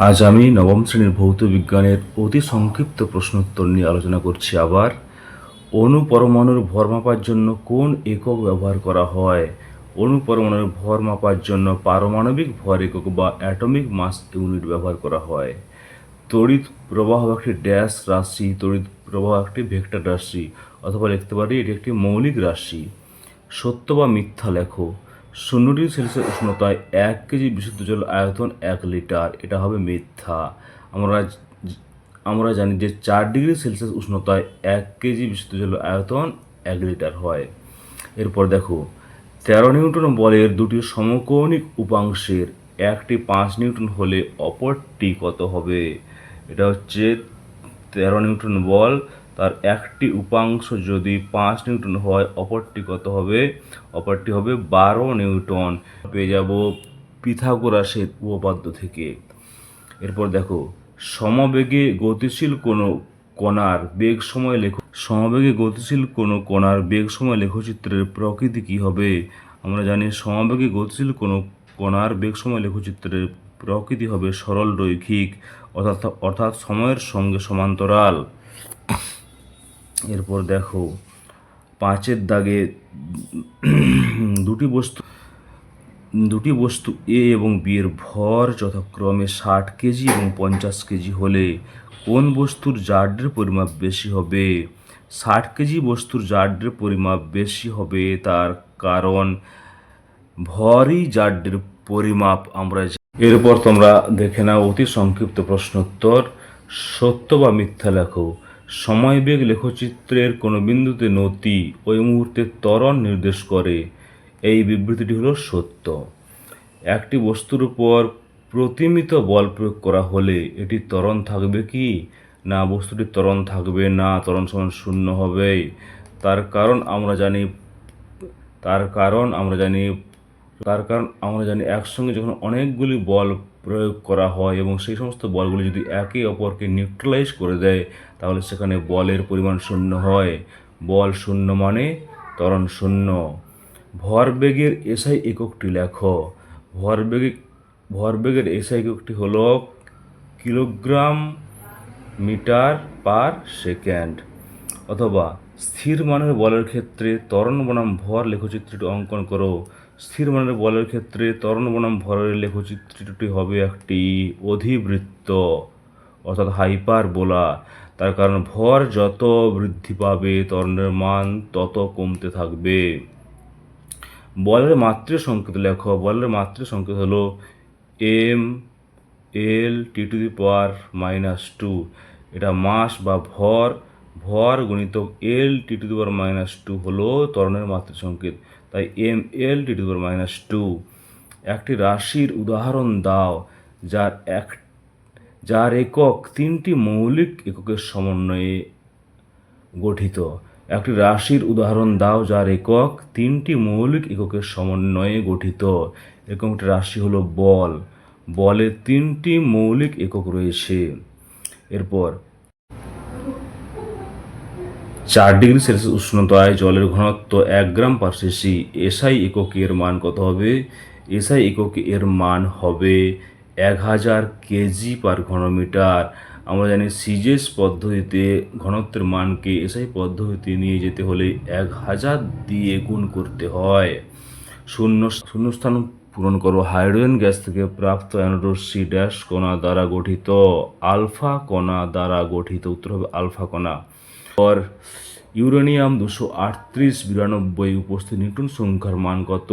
আজ আমি নবম শ্রেণীর ভৌত বিজ্ঞানের অতি সংক্ষিপ্ত প্রশ্নোত্তর নিয়ে আলোচনা করছি। আবার অণু পরমাণুর ভর মাপার জন্য কোন একক ব্যবহার করা হয়? অণু পরমাণুর ভর মাপার জন্য পারমাণবিক ভর একক বা অ্যাটমিক মাস ইউনিট ব্যবহার করা হয়। তড়িৎ প্রবাহ একটি ড্যাশ রাশি, তড়িৎ প্রবাহ একটি ভেক্টর রাশি, অথবা লিখতে পারি এটি একটি মৌলিক রাশি। সত্য বা মিথ্যা লেখো। 0°C উষ্ণতায় 1 কেজি বিশুদ্ধ জল আয়তন 1 লিটার। এটা হবে মিথ্যা। আমরা জানি যে 4°C উষ্ণতায় 1 কেজি বিশুদ্ধ জল আয়তন 1 লিটার হয়। এরপর দেখো, 13 নিউটন বলের দুটি সমকৌণিক উপাংশের একটি 5 নিউটন হলে অপরটি কত হবে? এটা হচ্ছে 13 নিউটন বল, তার একটি উপাংশ যদি 5 নিউটন হয় অপরটি কত হবে? অপরটি হবে 12 নিউটন। পেয়ে যাব পিথাগোরাসের উপপাদ্য থেকে। এরপর দেখো, সমবেগে গতিশীল কোনো কণার বেগ সময় লেখো। সমবেগে গতিশীল কোনো কণার বেগ সময় লেখচিত্রের প্রকৃতি কী হবে? আমরা জানি সমবেগে গতিশীল কোনো কণার বেগ সময় লেখচিত্রের প্রকৃতি হবে সরল রৈখিক, অর্থাৎ সময়ের সঙ্গে সমান্তরাল। এরপর দেখো, 5-এর দাগে দুটি বস্তু এ এবং বি এর ভর যথাক্রমে 60 কেজি এবং 50 কেজি হলে কোন বস্তুর জার্ডের পরিমাপ বেশি হবে? 60 কেজি বস্তুর জার্ডের পরিমাপ বেশি হবে, তার কারণ ভরই জার্ডের পরিমাপ আমরা। এরপর তোমরা দেখে নাও অতি সংক্ষিপ্ত প্রশ্নোত্তর। সত্য বা মিথ্যা লেখো। সময়বেগ লেখচিত্রের কোনো বিন্দুতে নতি ওই মুহূর্তে ত্বরণ নির্দেশ করে। এই বিবৃতিটি হলো সত্য। একটি বস্তুর উপর প্রতিমিত বল প্রয়োগ করা হলে এটি ত্বরণ থাকবে কি না? বস্তুটি ত্বরণ থাকবে না, ত্বরণ সমান শূন্য হবে। তার কারণ আমরা জানি একসঙ্গে যখন অনেকগুলি বল প্রয়োগ করা হয় এবং সেই সমস্ত বলগুলি যদি একে অপরকে নিউট্রালাইজ করে দেয় তাহলে সেখানে বলের পরিমাণ শূন্য হয়। বল শূন্য মানে ত্বরণ শূন্য। ভরবেগের এসআই এককটি লেখো। ভরবেগের এসআই এককটি হলো কিলোগ্রাম মিটার পার সেকেন্ড। অথবা স্থির মানের বলের ক্ষেত্রে ত্বরণ বনাম ভর লেখচিত্রটি অঙ্কন করো। স্থির মানের বলের ক্ষেত্রে ত্বরণ বনাম ভরের লেখচিত্রটি হবে একটি অধিবৃত্ত, অর্থাৎ হাইপারবোলা। তার কারণ ভর যত বৃদ্ধি পাবে ত্বরণের মান তত কমতে থাকবে। বলের মাত্রা সংকেত লেখো। বলের মাত্রা সংকেত হলো এম এল T⁻²। এটা মাস বা ভর গুণিতক এল T⁻² হলো ত্বরণের মাত্রা সংকেত, তাই mL T⁻²। একটি রাশির উদাহরণ দাও যার একক 3টি মৌলিক এককের সমন্বয়ে গঠিত। একটি রাশির উদাহরণ দাও যার একক 3টি মৌলিক এককের সমন্বয়ে গঠিত। এরকম একটি রাশি হলো বল। বলের 3টি মৌলিক একক রয়েছে। এরপর 4°C উষ্ণতায় জলের ঘনত্ব 1 গ্রাম পার সিসি। এসআই এককের মান কত হবে? এসআই এককে এর মান হবে 1000 কেজি পার ঘনমিটার। আমরা জানি সিজিএস পদ্ধতিতে ঘনত্বের মানকে এসআই পদ্ধতিতে নিয়ে যেতে হলে 1000 দিয়ে গুণ করতে হয়। শূন্যস্থান পূরণ করো। হাইড্রোজেন গ্যাস থেকে প্রাপ্ত অ্যানোডোর ড্যাশ কণা দ্বারা গঠিত। আলফা কণা দ্বারা গঠিত। উত্তর হবে আলফা কণা। ইউরেনিয়াম 238-92 উপস্থিত নিউটন সংখ্যার মান কত?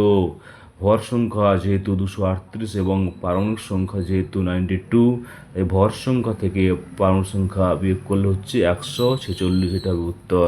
ভর সংখ্যা যেহেতু 238 এবং পারমাণবিক সংখ্যা যেহেতু 92, এই ভর সংখ্যা থেকে পারমাণবিক সংখ্যা বিয়োগ করলে হচ্ছে 146। এটা হবে উত্তর।